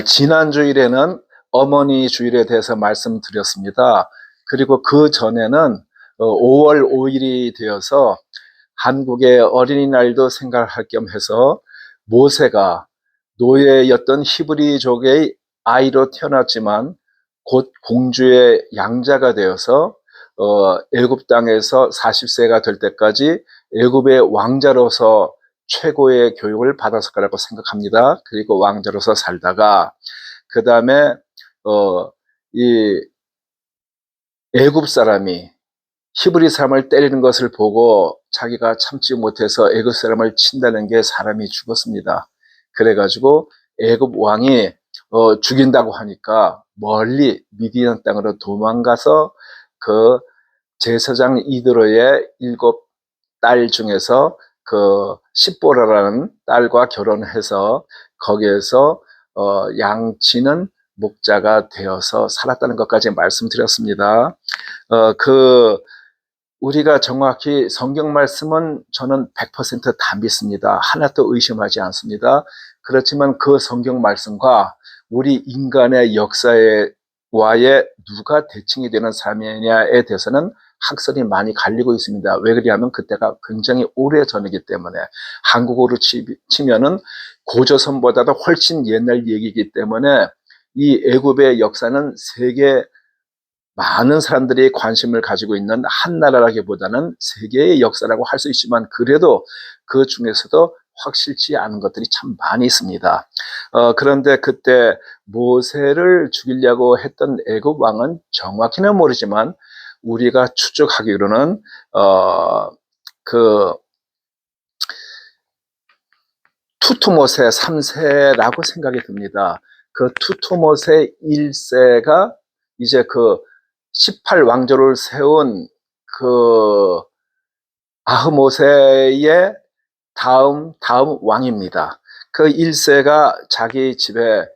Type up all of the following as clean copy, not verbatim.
지난 주일에는 어머니 주일에 대해서 말씀드렸습니다. 그리고 그 전에는 5월 5일이 되어서 한국의 어린이날도 생각할 겸 해서 모세가 노예였던 히브리족의 아이로 태어났지만 곧 공주의 양자가 되어서 애굽 땅에서 40세가 될 때까지 애굽의 왕자로서 최고의 교육을 받았을 거라고 생각합니다. 그리고 왕자로서 살다가 그 다음에 이 애굽 사람이 히브리 사람을 때리는 것을 보고 자기가 참지 못해서 애굽 사람을 친다는 게 사람이 죽었습니다. 그래가지고 애굽 왕이 죽인다고 하니까 멀리 미디안 땅으로 도망가서 그 제사장 이드로의 7딸 중에서 그 십보라라는 딸과 결혼해서 거기에서 양치는 목자가 되어서 살았다는 것까지 말씀드렸습니다. 우리가 정확히 성경 말씀은 저는 100% 다 믿습니다. 하나도 의심하지 않습니다. 그렇지만 그 성경 말씀과 우리 인간의 역사와의 누가 대칭이 되는 사람이냐에 대해서는 학설이 많이 갈리고 있습니다. 왜 그러냐면 그때가 굉장히 오래전이기 때문에 한국어로 치면은 고조선보다도 훨씬 옛날 얘기이기 때문에 이 애굽의 역사는 세계 많은 사람들이 관심을 가지고 있는 한 나라라기보다는 세계의 역사라고 할 수 있지만 그래도 그 중에서도 확실치 않은 것들이 참 많이 있습니다. 그런데 그때 모세를 죽이려고 했던 애굽 왕은 정확히는 모르지만 우리가 추측하기로는 그 투투모세 3세라고 생각이 듭니다. 그 투투모세 1세가 이제 그 18왕조를 세운 그 아흐모세의 다음 왕입니다. 그 1세가 자기 집에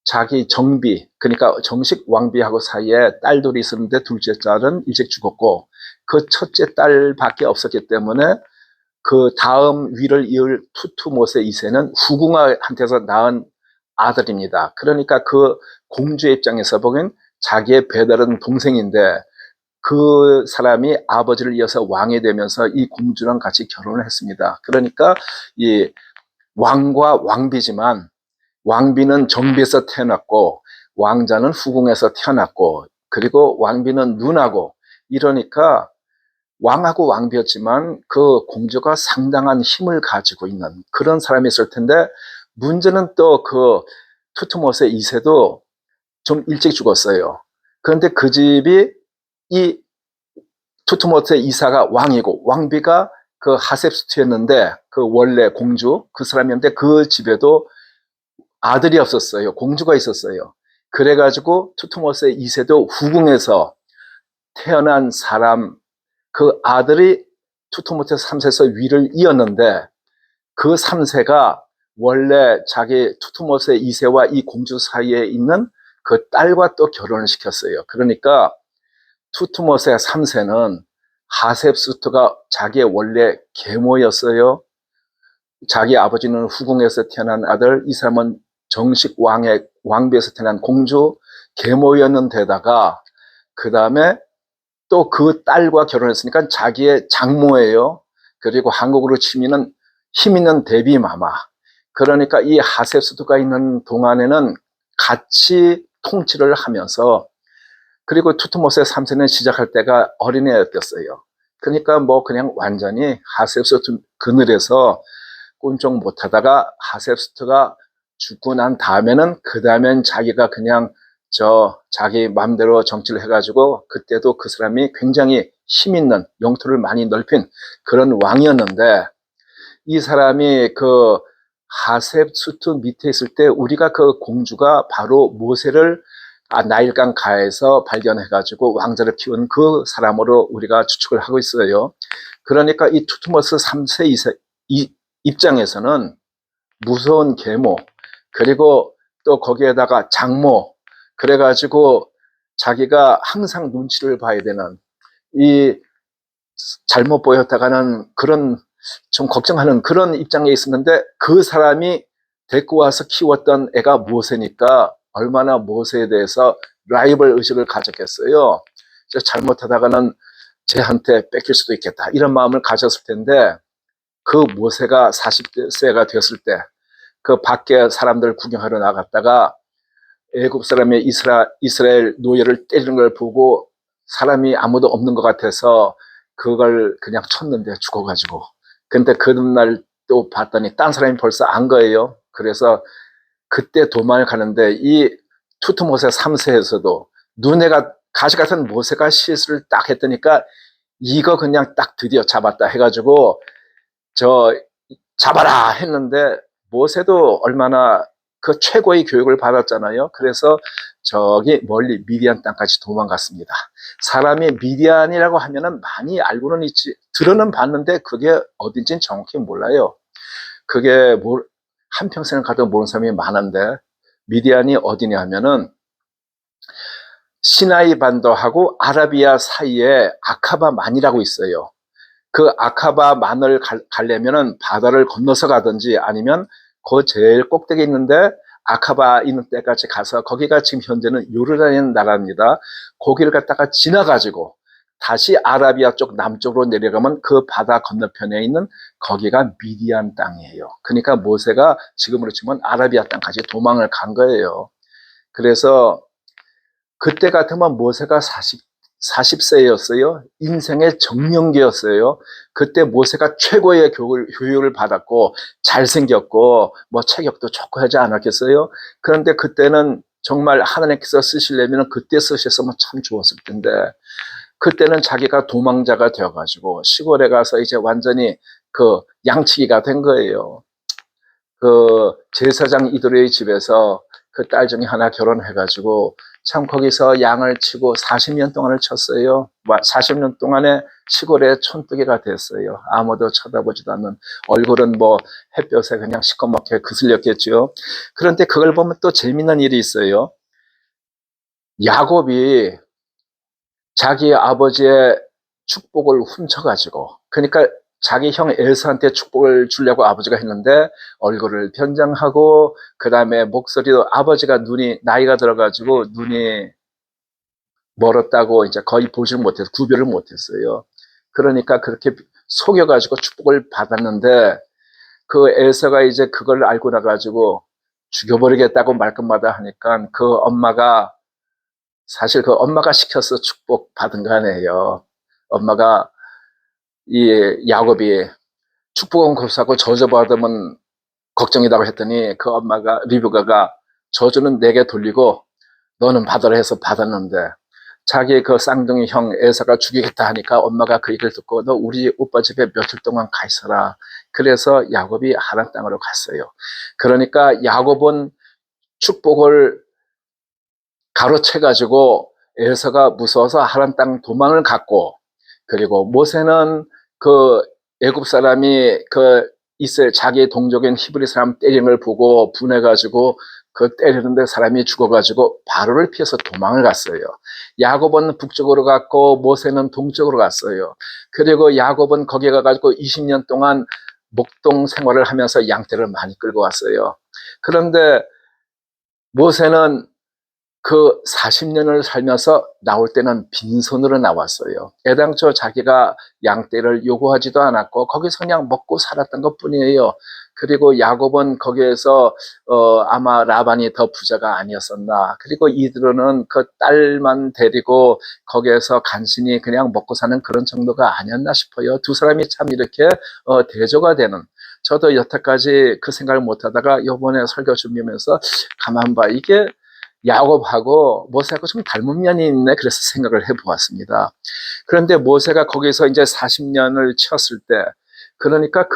자기 정비, 그러니까 정식 왕비하고 사이에 딸들이 있었는데 둘째 딸은 일찍 죽었고 그 첫째 딸밖에 없었기 때문에 그 다음 위를 이을 투투모세 2세는 후궁한테서 낳은 아들입니다. 그러니까 그 공주의 입장에서 보면 자기의 배다른 동생인데 그 사람이 아버지를 이어서 왕이 되면서 이 공주랑 같이 결혼을 했습니다. 그러니까 이 왕과 왕비지만 왕비는 정비에서 태어났고 왕자는 후궁에서 태어났고 그리고 왕비는 누나고 이러니까 왕하고 왕비였지만 그 공주가 상당한 힘을 가지고 있는 그런 사람이었을 텐데 문제는 또 그 투투모세 2세도 좀 일찍 죽었어요. 그런데 그 집이 이 투투모세 2세가 왕이고 왕비가 그 하셉스트였는데 그 원래 공주 그 사람이었는데 그 집에도 아들이 없었어요. 공주가 있었어요. 그래가지고 투투모세 2세도 후궁에서 태어난 사람 그 아들이 투투모세 3세에서 위를 이었는데 그 3세가 원래 자기 투투모세 2세와 이 공주 사이에 있는 그 딸과 또 결혼을 시켰어요. 그러니까 투투모세 3세는 하셉수트가 자기의 원래 계모였어요. 자기 아버지는 후궁에서 태어난 아들, 이 사람은 정식 왕비에서 태어난 공주, 계모였는 데다가 그 다음에 또 그 딸과 결혼했으니까 자기의 장모예요. 그리고 한국으로 치면은 힘 있는 데뷔마마. 그러니까 이 하셉스트가 있는 동안에는 같이 통치를 하면서 그리고 투투모세 3세는 시작할 때가 어린애였어요. 그러니까 뭐 그냥 완전히 하셉스트 그늘에서 꼼짝 못하다가 하셉스트가 죽고 난 다음에는 그 다음엔 자기가 그냥 자기 마음대로 정치를 해가지고 그때도 그 사람이 굉장히 힘 있는 영토를 많이 넓힌 그런 왕이었는데 이 사람이 그 하셉수트 밑에 있을 때 우리가 그 공주가 바로 모세를 나일강 가에서 발견해가지고 왕자를 키운 그 사람으로 우리가 추측을 하고 있어요. 그러니까 이 투투모스 3세 입장에서는 무서운 계모 그리고 또 거기에다가 장모 그래가지고 자기가 항상 눈치를 봐야 되는 이 잘못 보였다가는 그런 좀 걱정하는 그런 입장에 있었는데 그 사람이 데리고 와서 키웠던 애가 모세니까 얼마나 모세에 대해서 라이벌 의식을 가졌겠어요. 잘못하다가는 쟤한테 뺏길 수도 있겠다 이런 마음을 가졌을 텐데, 그 모세가 40세가 됐을 때 그 밖에 사람들 구경하러 나갔다가 애굽 사람의 이스라엘 노예를 때리는 걸 보고 사람이 아무도 없는 것 같아서 그걸 그냥 쳤는데 죽어가지고, 근데 그날 또 봤더니 딴 사람이 벌써 안 거예요. 그래서 그때 도망을 가는데 이 투트모세 3세에서도 눈에가 가시 같은 모세가 실수를 딱 했더니까 이거 그냥 딱 드디어 잡았다 해가지고 저 잡아라 했는데, 모세도 얼마나 그 최고의 교육을 받았잖아요. 그래서 저기 멀리 미디안 땅까지 도망갔습니다. 사람이 미디안이라고 하면은 많이 알고는 있지, 들어는 봤는데 그게 어딘지는 정확히 몰라요. 그게 한평생을 가도 모르는 사람이 많은데, 미디안이 어디냐 하면은 시나이 반도하고 아라비아 사이에 아카바만이라고 있어요. 그 아카바만을 가려면은 바다를 건너서 가든지 아니면 그 제일 꼭대기 있는데 아카바 있는 데까지 가서, 거기가 지금 현재는 요르단이라는 나라입니다. 거기를 갖다가 지나가지고 다시 아라비아 쪽 남쪽으로 내려가면 그 바다 건너편에 있는 거기가 미디안 땅이에요. 그러니까 모세가 지금으로 치면 아라비아 땅까지 도망을 간 거예요. 그래서 그때 같으면 모세가 40세였어요. 인생의 정년기였어요. 그때 모세가 최고의 교육을 받았고 잘생겼고 뭐 체격도 좋고 하지 않았겠어요? 그런데 그때는 정말 하나님께서 쓰시려면 그때 쓰셨으면 참 좋았을 텐데, 그때는 자기가 도망자가 되어가지고 시골에 가서 이제 완전히 그 양치기가 된 거예요. 그 제사장 이도리의 집에서 그 딸 중에 하나 결혼해가지고 참 거기서 양을 치고 40년 동안을 쳤어요. 40년 동안에 시골에 촌뜨기가 됐어요. 아무도 쳐다보지도 않는, 얼굴은 뭐 햇볕에 그냥 시커멓게 그슬렸겠죠. 그런데 그걸 보면 또 재밌는 일이 있어요. 야곱이 자기 아버지의 축복을 훔쳐가지고, 그러니까 자기 형 에서한테 축복을 주려고 아버지가 했는데 얼굴을 변장하고, 그 다음에 목소리도, 아버지가 나이가 들어가지고 눈이 멀었다고 이제 거의 보질 못해서 구별을 못했어요. 그러니까 그렇게 속여가지고 축복을 받았는데, 그 에서가 이제 그걸 알고 나가지고 죽여버리겠다고 말끝마다 하니까 그 엄마가, 사실 그 엄마가 시켜서 축복 받은 거 아니에요. 엄마가 이 야곱이 축복은 곱사고 저주받으면 걱정이라고 했더니 그 엄마가, 리브가가, 저주는 내게 돌리고 너는 받으라 해서 받았는데, 자기 그 쌍둥이 형 에서가 죽이겠다 하니까 엄마가 그 얘기를 듣고 너 우리 오빠 집에 며칠 동안 가 있어라. 그래서 야곱이 하란 땅으로 갔어요. 그러니까 야곱은 축복을 가로채가지고 에서가 무서워서 하란 땅 도망을 갔고, 그리고 모세는 그 애굽 사람이 그 이스라엘 자기 동족인 히브리 사람 때리는 걸 보고 분해가지고 그 때리는데 사람이 죽어가지고 바로를 피해서 도망을 갔어요. 야곱은 북쪽으로 갔고 모세는 동쪽으로 갔어요. 그리고 야곱은 거기 가가지고 20년 동안 목동 생활을 하면서 양떼를 많이 끌고 왔어요. 그런데 모세는 그 40년을 살면서 나올 때는 빈손으로 나왔어요. 애당초 자기가 양떼를 요구하지도 않았고 거기서 그냥 먹고 살았던 것 뿐이에요. 그리고 야곱은 거기에서 아마 라반이 더 부자가 아니었었나. 그리고 이들은 그 딸만 데리고 거기에서 간신히 그냥 먹고 사는 그런 정도가 아니었나 싶어요. 두 사람이 참 이렇게 대조가 되는. 저도 여태까지 그 생각을 못하다가 이번에 설교 준비하면서 가만 봐, 이게 야곱하고 모세하고 좀 닮은 면이 있네, 그래서 생각을 해보았습니다. 그런데 모세가 거기서 이제 40년을 치었을 때, 그러니까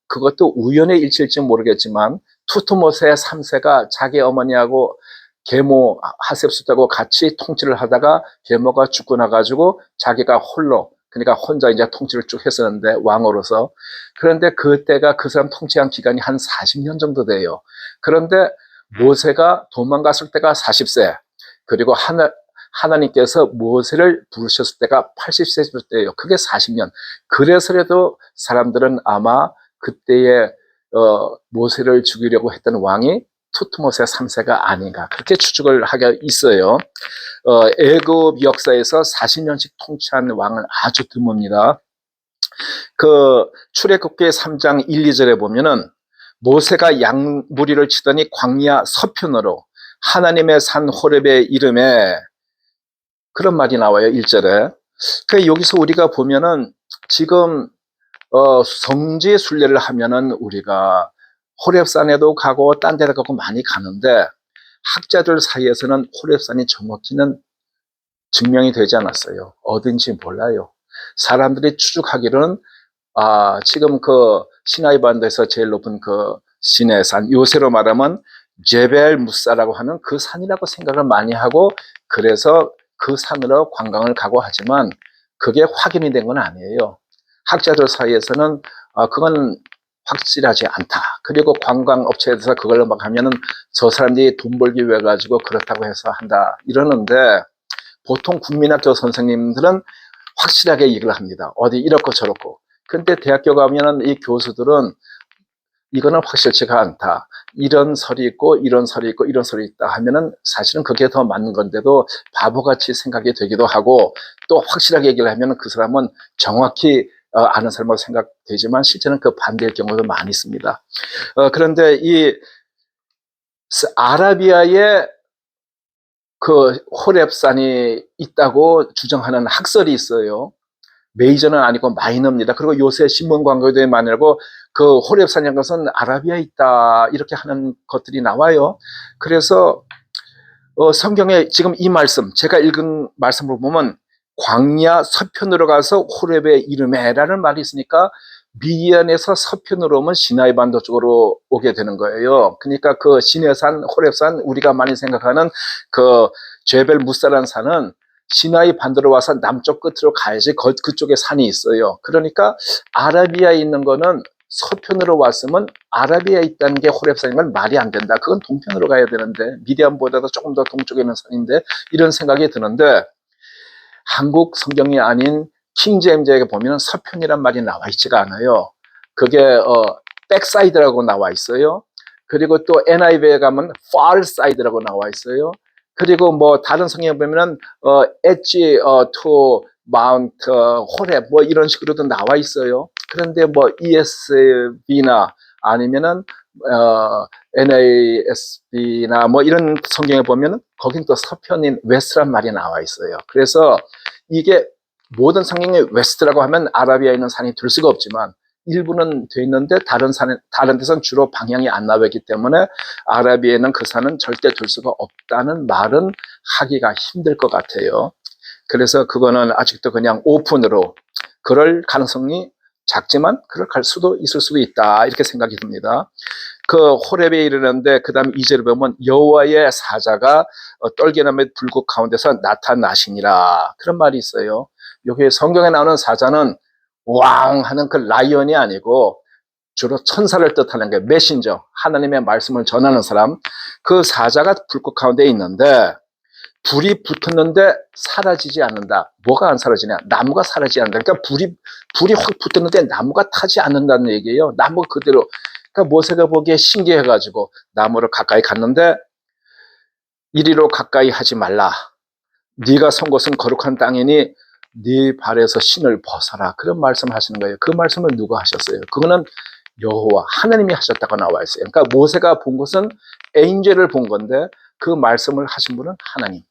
그것도 우연의 일치일지 모르겠지만 투투모세 3세가 자기 어머니하고 계모 하셉수하고 같이 통치를 하다가 계모가 죽고 나가지고 자기가 홀로, 그러니까 혼자 이제 통치를 쭉 했었는데 왕으로서. 그런데 그때가 그 사람 통치한 기간이 한 40년 정도 돼요. 그런데 모세가 도망갔을 때가 40세, 그리고 하나님께서 모세를 부르셨을 때가 80세 때예요. 그게 40년. 그래서라도 사람들은 아마 그때의 모세를 죽이려고 했던 왕이 투트모세 3세가 아닌가 그렇게 추측을 하게 있어요. 애굽 역사에서 40년씩 통치한 왕은 아주 드뭅니다. 그 출애굽기 3장 1, 2절에 보면은 모세가 양무리를 치더니 광야 서편으로 하나님의 산 호렙의 이름에 그런 말이 나와요. 1절에. 그 여기서 우리가 보면은 지금 성지 순례를 하면은 우리가 호렙산에도 가고 딴 데도 가고 많이 가는데 학자들 사이에서는 호렙산이 정확히는 증명이 되지 않았어요. 어딘지 몰라요. 사람들이 추측하기로는 지금 그 시나이 반도에서 제일 높은 그 시내산, 요새로 말하면 제벨 무사라고 하는 그 산이라고 생각을 많이 하고 그래서 그 산으로 관광을 가고 하지만 그게 확인이 된 건 아니에요. 학자들 사이에서는 그건 확실하지 않다. 그리고 관광업체에서 그걸 막 하면은 저 사람들이 돈 벌기 위해 가지고 그렇다고 해서 한다 이러는데 보통 국민학교 선생님들은 확실하게 얘기를 합니다. 어디 이렇고 저렇고. 근데 대학교 가면은 이 교수들은 이거는 확실치가 않다. 이런 설이 있고 이런 설이 있고 이런 설이 있다 하면은 사실은 그게 더 맞는 건데도 바보같이 생각이 되기도 하고 또 확실하게 얘기를 하면은 그 사람은 정확히 아는 사람으로 생각되지만 실제는 그 반대일 경우도 많이 있습니다. 그런데 이 아라비아의 그 호렙산이 있다고 주장하는 학설이 있어요. 메이저는 아니고 마이너입니다. 그리고 요새 신문 광고에 만들고 그 호렙산이라는 것은 아라비아에 있다 이렇게 하는 것들이 나와요. 그래서 성경에 지금 이 말씀 제가 읽은 말씀을 보면 광야 서편으로 가서 호렙의 이름에라는 말이 있으니까 미디안에서 서편으로 오면 시나이 반도 쪽으로 오게 되는 거예요. 그러니까 그 시내산, 호렙산 우리가 많이 생각하는 그 제벨 무사라는 산은 시나이 반도로 와서 남쪽 끝으로 가야지 그쪽에 산이 있어요. 그러니까 아라비아에 있는 거는 서편으로 왔으면 아라비아에 있다는 게 호렙산인 건 말이 안 된다. 그건 동편으로 가야 되는데 미디안보다도 조금 더 동쪽에 있는 산인데 이런 생각이 드는데 한국 성경이 아닌 킹제임즈에 보면 서편이란 말이 나와 있지가 않아요. 그게 백사이드라고 나와 있어요. 그리고 또 NIV에 가면 far side라고 나와 있어요. 그리고 뭐 다른 성경에 보면은 edge to mount 호렙 뭐 이런 식으로도 나와 있어요. 그런데 뭐 ESV나 아니면은 NASB나 뭐 이런 성경에 보면은 거긴 또 서편인 웨스트란 말이 나와 있어요. 그래서 이게 모든 성경에 웨스트라고 하면 아라비아에 있는 산이 될 수가 없지만 일부는 돼 있는데 다른 데서는 주로 방향이 안 나와 있기 때문에 아라비아에는 그 산은 절대 될 수가 없다는 말은 하기가 힘들 것 같아요. 그래서 그거는 아직도 그냥 오픈으로 그럴 가능성이 작지만 그럴 수도 있을 수도 있다 이렇게 생각이 듭니다. 그 호렙에 이르는데 그 다음 2절을 보면 여호와의 사자가 떨기나무 불꽃 가운데서 나타나시니라 그런 말이 있어요. 여기 성경에 나오는 사자는 왕 하는 그 라이언이 아니고 주로 천사를 뜻하는 게 메신저 하나님의 말씀을 전하는 사람 그 사자가 불꽃 가운데 있는데 불이 붙었는데 사라지지 않는다. 뭐가 안 사라지냐? 나무가 사라지지 않는다. 그러니까 불이 확 붙었는데 나무가 타지 않는다는 얘기예요. 나무 그대로. 그러니까 모세가 보기에 신기해가지고 나무를 가까이 갔는데 이리로 가까이 하지 말라. 네가 선 곳은 거룩한 땅이니 네 발에서 신을 벗어라. 그런 말씀하시는 거예요. 그 말씀을 누가 하셨어요? 그거는 여호와 하나님이 하셨다고 나와 있어요. 그러니까 모세가 본 것은 에인젤을 본 건데 그 말씀을 하신 분은 하나님.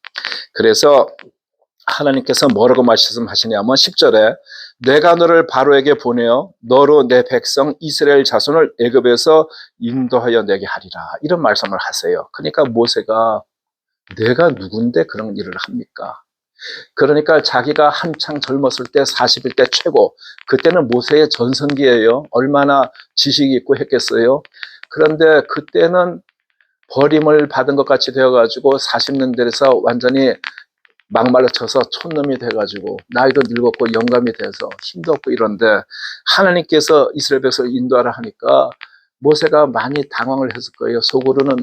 그래서 하나님께서 뭐라고 말씀하시냐면 10절에 내가 너를 바로에게 보내어 너로 내 백성 이스라엘 자손을 애굽에서 인도하여 내게 하리라. 이런 말씀을 하세요. 그러니까 모세가 내가 누군데 그런 일을 합니까? 그러니까 자기가 한창 젊었을 때 40일 때 최고 그때는 모세의 전성기예요. 얼마나 지식이 있고 했겠어요. 그런데 그때는 버림을 받은 것 같이 되어가지고 40년 돼서 완전히 막말로 쳐서 촌놈이 돼가지고 나이도 늙었고 영감이 돼서 힘도 없고 이런데 하나님께서 이스라엘 백성을 인도하라 하니까 모세가 많이 당황을 했을 거예요. 속으로는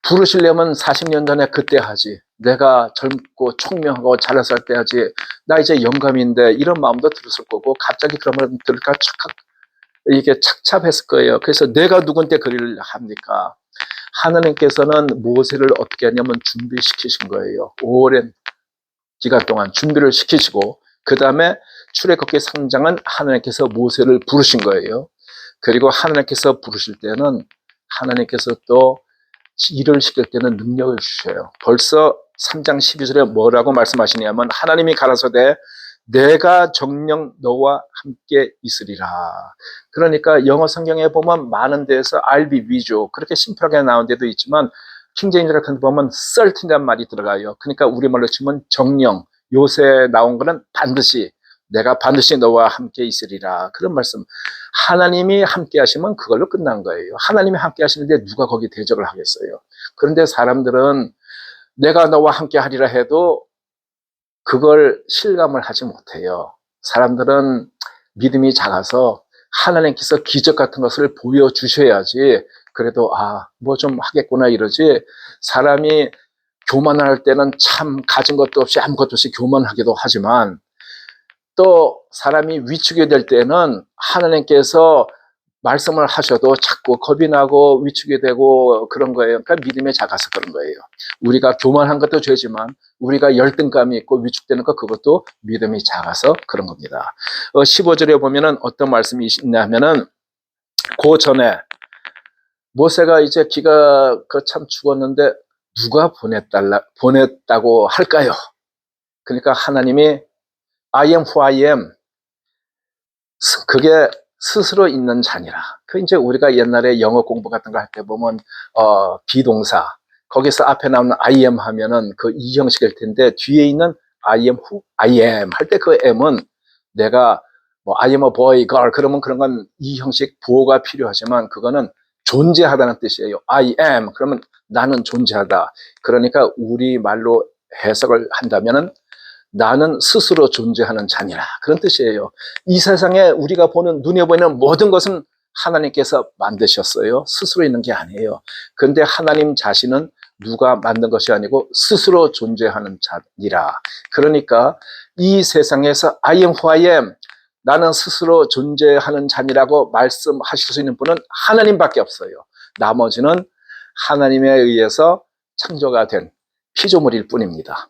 부르시려면 40년 전에 그때 하지. 내가 젊고 총명하고 잘났을 때 하지. 나 이제 영감인데 이런 마음도 들었을 거고 갑자기 그런 말 들을까 착각 이게 착잡했을 거예요. 그래서 내가 누군데 그리를 합니까? 하나님께서는 모세를 어떻게 하냐면 준비시키신 거예요. 오랜 기간 동안 준비를 시키시고, 그 다음에 출애굽기 3장은 하나님께서 모세를 부르신 거예요. 그리고 하나님께서 부르실 때는 하나님께서 또 일을 시킬 때는 능력을 주셔요. 벌써 3장 12절에 뭐라고 말씀하시냐면, 하나님이 가라사대 내가 정녕 너와 함께 있으리라. 그러니까 영어 성경에 보면 많은 데에서 I'll be with you 그렇게 심플하게 나온 데도 있지만, 킹제임스 같은 데 보면 certain이란 말이 들어가요. 그러니까 우리말로 치면 정녕, 요새 나온 거는 반드시, 내가 반드시 너와 함께 있으리라. 그런 말씀. 하나님이 함께 하시면 그걸로 끝난 거예요. 하나님이 함께 하시는데 누가 거기 대적을 하겠어요. 그런데 사람들은 내가 너와 함께 하리라 해도 그걸 실감을 하지 못해요. 사람들은 믿음이 작아서 하나님께서 기적 같은 것을 보여주셔야지 그래도 뭐 좀 하겠구나 이러지, 사람이 교만할 때는 참 가진 것도 없이 아무것도 없이 교만하기도 하지만, 또 사람이 위축이 될 때는 하나님께서 말씀을 하셔도 자꾸 겁이 나고 위축이 되고 그런 거예요. 그러니까 믿음이 작아서 그런 거예요. 우리가 교만한 것도 죄지만 우리가 열등감이 있고 위축되는 것, 그것도 믿음이 작아서 그런 겁니다. 15절에 보면은 어떤 말씀이 있냐면은, 그 전에 모세가 이제 기가 참 죽었는데 누가 보냈다고 할까요? 그러니까 하나님이 I am who I am, 그게 스스로 있는 자니라. 그 이제 우리가 옛날에 영어 공부 같은 거 할 때 보면 비동사 거기서 앞에 나오는 I am 하면은 그 이 형식일 텐데, 뒤에 있는 I am who I am 할 때 그 am은 내가 뭐 I am a boy, girl 그러면 그런 건 이 형식 보호가 필요하지만 그거는 존재하다는 뜻이에요. I am 그러면 나는 존재하다. 그러니까 우리 말로 해석을 한다면은 나는 스스로 존재하는 자니라, 그런 뜻이에요. 이 세상에 우리가 보는, 눈에 보이는 모든 것은 하나님께서 만드셨어요. 스스로 있는 게 아니에요. 그런데 하나님 자신은 누가 만든 것이 아니고 스스로 존재하는 자니라. 그러니까 이 세상에서 I am who I am, 나는 스스로 존재하는 자니라고 말씀하실 수 있는 분은 하나님밖에 없어요. 나머지는 하나님에 의해서 창조가 된 피조물일 뿐입니다.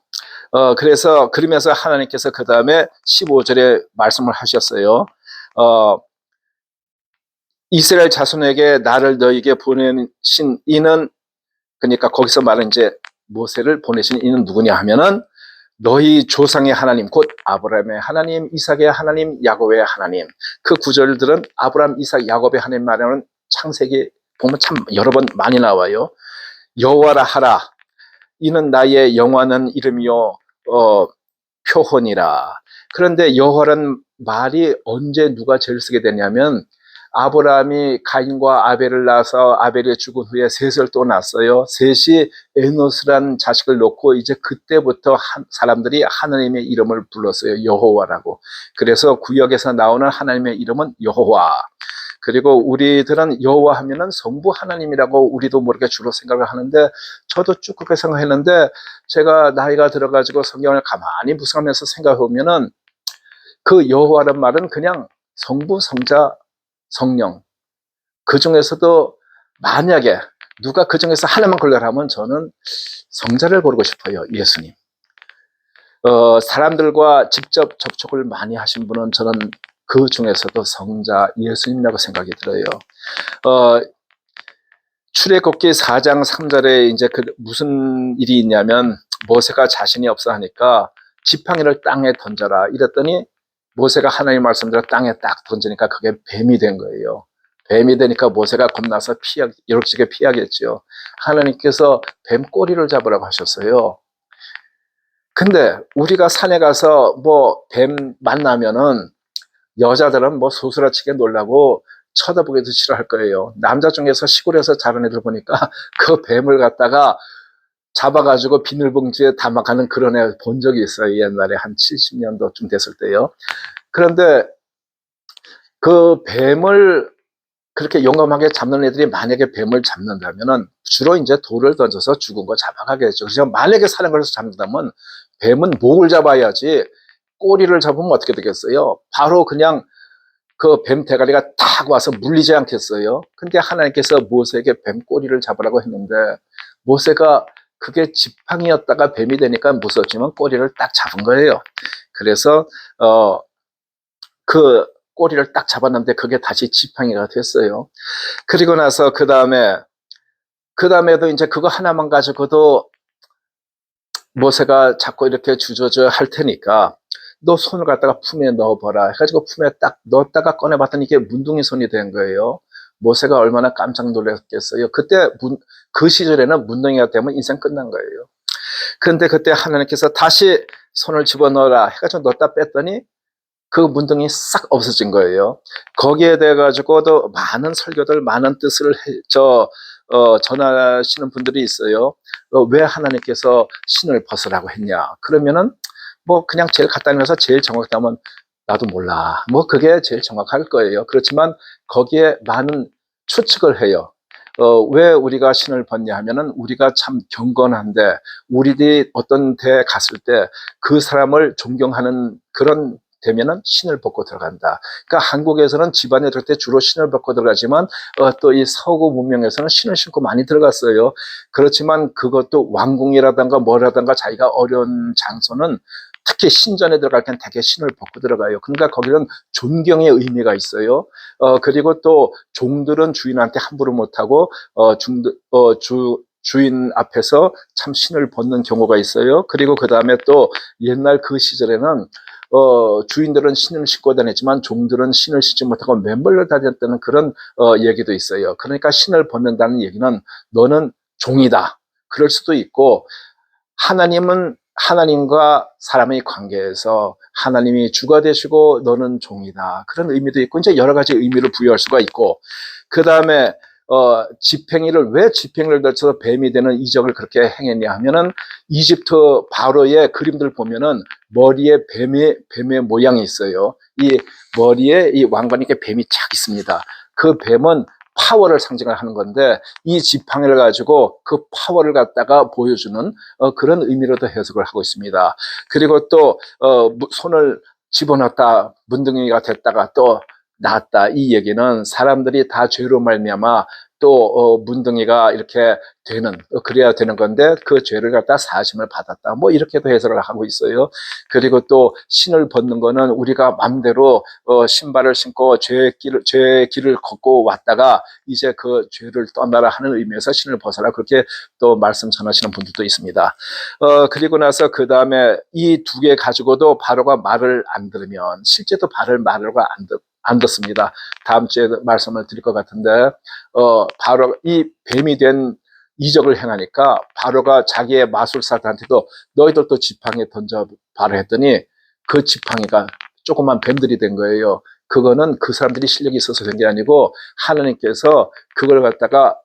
그러면서 하나님께서 그 다음에 15절에 말씀을 하셨어요. 이스라엘 자손에게 나를 너에게 보내신 이는, 그러니까 거기서 말은 이제 모세를 보내신 이는 누구냐 하면은 너희 조상의 하나님, 곧 아브라함의 하나님, 이삭의 하나님, 야곱의 하나님. 그 구절들은 아브라함, 이삭, 야곱의 하나님 말하는 창세기 보면 참 여러 번 많이 나와요. 여호와라 하라, 이는 나의 영원한 이름이요 표혼이라. 그런데 여호와라는 말이 언제 누가 제일 쓰게 되냐면, 아브라함이 가인과 아벨을 낳아서 아벨이 죽은 후에 셋을 또 낳았어요. 셋이 에노스란 자식을 놓고 이제 그때부터 사람들이 하나님의 이름을 불렀어요. 여호와라고. 그래서 구역에서 나오는 하나님의 이름은 여호와. 그리고 우리들은 여호와 하면은 성부 하나님이라고 우리도 모르게 주로 생각을 하는데, 저도 쭉 그렇게 생각했는데, 제가 나이가 들어가지고 성경을 가만히 묵상하면서 생각해 보면은 그 여호와란 말은 그냥 성부, 성자, 성령, 그 중에서도 만약에 누가 그 중에서 하나만 고르라면 저는 성자를 고르고 싶어요. 예수님. 사람들과 직접 접촉을 많이 하신 분은 저는 그 중에서도 성자 예수님이라고 생각이 들어요. 출애굽기 4장 3절에 이제 무슨 일이 있냐면, 모세가 자신이 없어 하니까 지팡이를 땅에 던져라 이랬더니 모세가 하나님 말씀대로 땅에 딱 던지니까 그게 뱀이 된 거예요. 뱀이 되니까 모세가 겁나서 이렇게 피하겠죠. 하나님께서 뱀 꼬리를 잡으라고 하셨어요. 근데 우리가 산에 가서 뭐 뱀 만나면은 여자들은 뭐 소스라치게 놀라고 쳐다보기도 싫어할 거예요. 남자 중에서 시골에서 자란 애들 보니까 그 뱀을 갖다가 잡아가지고 비닐봉지에 담아가는 그런 애 본 적이 있어요. 옛날에 한 70년도쯤 됐을 때요. 그런데 그 뱀을 그렇게 용감하게 잡는 애들이 만약에 뱀을 잡는다면은 주로 이제 돌을 던져서 죽은 거 잡아가겠죠. 그래서 만약에 사는 걸서 잡는다면 뱀은 목을 잡아야지 꼬리를 잡으면 어떻게 되겠어요? 바로 그냥 그 뱀 대가리가 탁 와서 물리지 않겠어요? 근데 하나님께서 모세에게 뱀 꼬리를 잡으라고 했는데 모세가 그게 지팡이였다가 뱀이 되니까 무섭지만 꼬리를 딱 잡은 거예요. 그래서 그 꼬리를 딱 잡았는데 그게 다시 지팡이가 됐어요. 그리고 나서 그 다음에도 이제 그거 하나만 가지고도 모세가 자꾸 이렇게 주저주 할 테니까 너 손을 갖다가 품에 넣어봐라 해가지고 품에 딱 넣었다가 꺼내봤더니 이게 문둥이 손이 된 거예요. 모세가 얼마나 깜짝 놀랐겠어요. 그때 그 시절에는 문둥이가 되면 인생 끝난 거예요. 그런데 그때 하나님께서 다시 손을 집어넣어라 해가지고 넣었다 뺐더니 그 문둥이 싹 없어진 거예요. 거기에 대해 가지고도 많은 설교들, 많은 뜻을 전하시는 분들이 있어요. 왜 하나님께서 신을 벗으라고 했냐? 그러면은 뭐 그냥 제일 간단해서 제일 정확하면 나도 몰라. 뭐 그게 제일 정확할 거예요. 그렇지만 거기에 많은 추측을 해요. 왜 우리가 신을 벗냐 하면은 우리가 참 경건한데 우리들이 어떤 데 갔을 때 그 사람을 존경하는 그런 되면은 신을 벗고 들어간다. 그러니까 한국에서는 집안에 들어갈 때 주로 신을 벗고 들어가지만 또 이 서구 문명에서는 신을 신고 많이 들어갔어요. 그렇지만 그것도 왕궁이라든가 뭐라든가 자기가 어려운 장소는 특히 신전에 들어갈 땐 대개 신을 벗고 들어가요. 그러니까 거기는 존경의 의미가 있어요. 그리고 또 종들은 주인한테 함부로 못하고 주인 앞에서 참 신을 벗는 경우가 있어요. 그리고 그 다음에 또 옛날 그 시절에는 주인들은 신을 신고 다녔지만 종들은 신을 신지 못하고 맨발로 다녔다는 그런 얘기도 있어요. 그러니까 신을 벗는다는 얘기는 너는 종이다. 그럴 수도 있고 하나님은 하나님과 사람의 관계에서 하나님이 주가 되시고 너는 종이다. 그런 의미도 있고 이제 여러 가지 의미를 부여할 수가 있고 그 다음에 왜 지팽이를 덜쳐서 뱀이 되는 이적을 그렇게 행했냐 하면은 이집트 바로의 그림들 보면은 머리에 뱀의 모양이 있어요. 이 머리에 이 왕관에 뱀이 착 있습니다. 그 뱀은 파워를 상징하는 건데 이 지팡이를 가지고 그 파워를 갖다가 보여주는 그런 의미로도 해석을 하고 있습니다. 그리고 또 손을 집어넣었다 문둥이가 됐다가 또 나았다. 이 얘기는 사람들이 다 죄로 말미암아 또 문둥이가 이렇게 그래야 되는 건데 그 죄를 갖다 사하심을 받았다. 뭐 이렇게도 해석을 하고 있어요. 그리고 또 신을 벗는 거는 우리가 마음대로 신발을 신고 죄의 길을 걷고 왔다가 이제 그 죄를 떠나라 하는 의미에서 신을 벗어라 그렇게 또 말씀 전하시는 분들도 있습니다. 그리고 나서 그 다음에 이 두 개 가지고도 바로가 말을 안 들으면 실제도 말을 안 듣습니다. 다음 주에 말씀을 드릴 것 같은데 바로 이 뱀이 된 이적을 행하니까 바로가 자기의 마술사들한테도 너희들도 지팡이 던져봐라 했더니 그 지팡이가 조그만 뱀들이 된 거예요. 그거는 그 사람들이 실력이 있어서 된 게 아니고 하나님께서 그걸 갖다가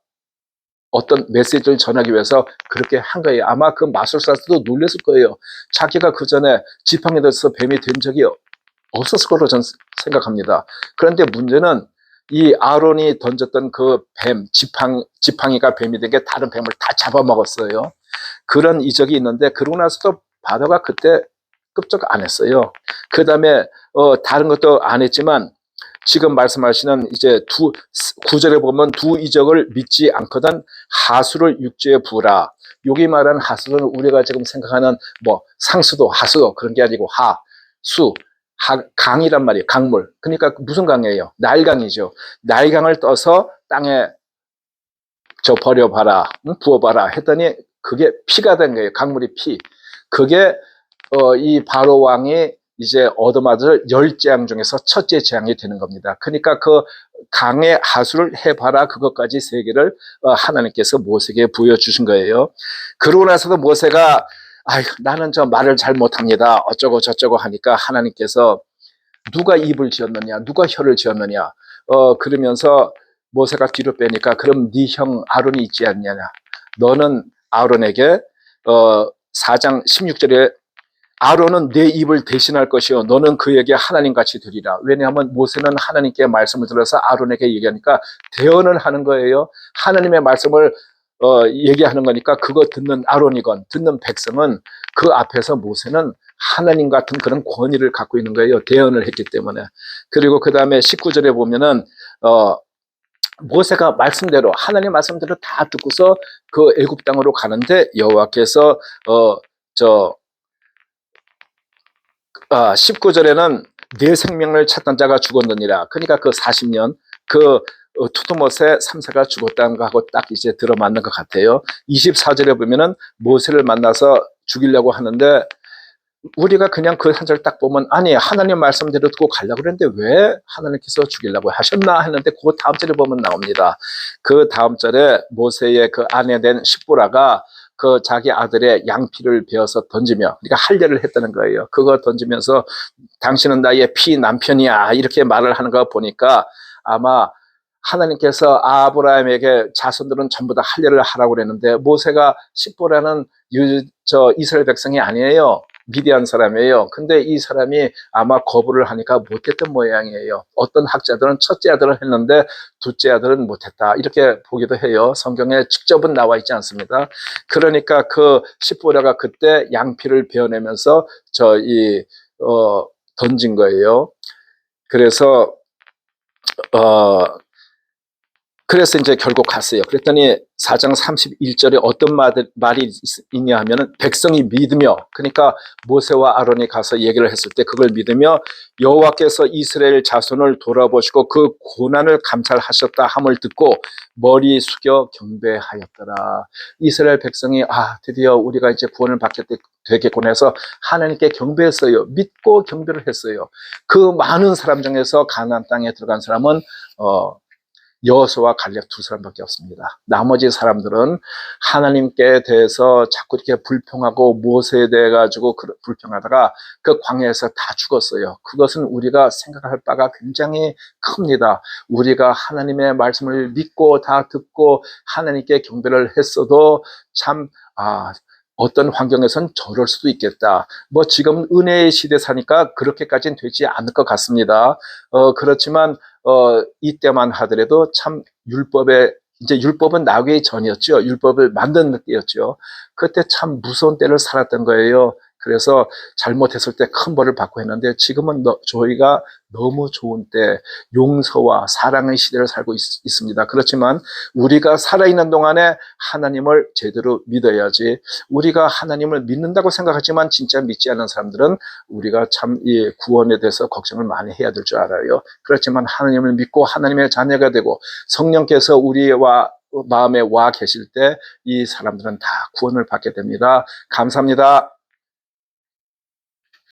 어떤 메시지를 전하기 위해서 그렇게 한 거예요. 아마 그 마술사들도 놀랐을 거예요. 자기가 그 전에 지팡이 던져서 뱀이 된 적이 없었을 거로 저는 생각합니다. 그런데 문제는 이 아론이 던졌던 그 지팡이가 뱀이 된 게 다른 뱀을 다 잡아먹었어요. 그런 이적이 있는데 그러고 나서도 바로가 그때 끔찍 안 했어요. 그 다음에 다른 것도 안 했지만 지금 말씀하시는 이제 구절에 보면 두 이적을 믿지 않거든 하수를 육지에 부으라. 여기 말하는 하수는 우리가 지금 생각하는 뭐 상수도 하수도 그런 게 아니고 강이란 말이에요. 강물. 그러니까 무슨 강이에요? 나일강이죠. 나일강을 떠서 땅에 버려봐라, 부어봐라 했더니 그게 피가 된 거예요. 강물이 피. 그게 이 바로 왕이 이제 얻어맞을 10재앙 중에서 첫째 재앙이 되는 겁니다. 그러니까 그 강의 하수를 해봐라 그것까지 세 개를 하나님께서 모세에게 보여주신 거예요. 그러고 나서도 모세가 나는 저 말을 잘 못합니다. 어쩌고 저쩌고 하니까 하나님께서 누가 입을 지었느냐, 누가 혀를 지었느냐, 그러면서 모세가 뒤로 빼니까 그럼 네 형 아론이 있지 않느냐. 너는 아론에게 4장 16절에 아론은 내 입을 대신할 것이요 너는 그에게 하나님같이 되리라. 왜냐하면 모세는 하나님께 말씀을 들어서 아론에게 얘기하니까 대언을 하는 거예요. 하나님의 말씀을 얘기하는 거니까 그거 듣는 아론이건 듣는 백성은 그 앞에서 모세는 하나님 같은 그런 권위를 갖고 있는 거예요. 대언을 했기 때문에. 그리고 그 다음에 19절에 보면은 모세가 말씀대로 하나님 말씀대로 다 듣고서 그 애굽 땅으로 가는데 여호와께서 19절에는 내 생명을 찾던 자가 죽었느니라. 그러니까 그 40년 그 투드못의 3세가 죽었다는 거하고 딱 이제 들어맞는 것 같아요. 24절에 보면은 모세를 만나서 죽이려고 하는데 우리가 그냥 그 한 절 딱 보면 아니 하나님 말씀대로 듣고 가려고 그랬는데 왜 하나님께서 죽이려고 하셨나 했는데 그 다음 절에 보면 나옵니다. 그 다음 절에 모세의 그 아내 된 십보라가 그 자기 아들의 양피를 베어서 던지며 그러니까 할례를 했다는 거예요. 그거 던지면서 당신은 나의 피 남편이야 이렇게 말을 하는 거 보니까 아마 하나님께서 아브라함에게 자손들은 전부 다 할례를 하라고 그랬는데 모세가 십보라는 이스라엘 백성이 아니에요. 미디안 사람이에요. 근데 이 사람이 아마 거부를 하니까 못했던 모양이에요. 어떤 학자들은 첫째 아들은 했는데 둘째 아들은 못했다. 이렇게 보기도 해요. 성경에 직접은 나와 있지 않습니다. 그러니까 그 십보라가 그때 양피를 베어내면서 던진 거예요. 그래서 그래서 이제 결국 갔어요. 그랬더니 4장 31절에 어떤 말이 있냐 하면은 백성이 믿으며 그러니까 모세와 아론이 가서 얘기를 했을 때 그걸 믿으며 여호와께서 이스라엘 자손을 돌아보시고 그 고난을 감찰하셨다 함을 듣고 머리 숙여 경배하였더라. 이스라엘 백성이 드디어 우리가 이제 구원을 받게 되겠구나 해서 하나님께 경배했어요. 믿고 경배를 했어요. 그 많은 사람 중에서 가나안 땅에 들어간 사람은 여호수아와 갈렙 두 사람밖에 없습니다. 나머지 사람들은 하나님께 대해서 자꾸 이렇게 불평하고 모세에 대해 가지고 불평하다가 그 광야에서 다 죽었어요. 그것은 우리가 생각할 바가 굉장히 큽니다. 우리가 하나님의 말씀을 믿고 다 듣고 하나님께 경배를 했어도 참 어떤 환경에선 저럴 수도 있겠다. 뭐 지금 은혜의 시대 사니까 그렇게까지는 되지 않을 것 같습니다. 그렇지만 이때만 하더라도 참 이제 율법은 나오기 전이었죠. 율법을 만든 때였죠. 그때 참 무서운 때를 살았던 거예요. 그래서 잘못했을 때 큰 벌을 받고 했는데 지금은 저희가 너무 좋은 때 용서와 사랑의 시대를 살고 있습니다. 그렇지만 우리가 살아있는 동안에 하나님을 제대로 믿어야지. 우리가 하나님을 믿는다고 생각하지만 진짜 믿지 않는 사람들은 우리가 참 이 구원에 대해서 걱정을 많이 해야 될 줄 알아요. 그렇지만 하나님을 믿고 하나님의 자녀가 되고 성령께서 우리와 마음에 와 계실 때 이 사람들은 다 구원을 받게 됩니다. 감사합니다.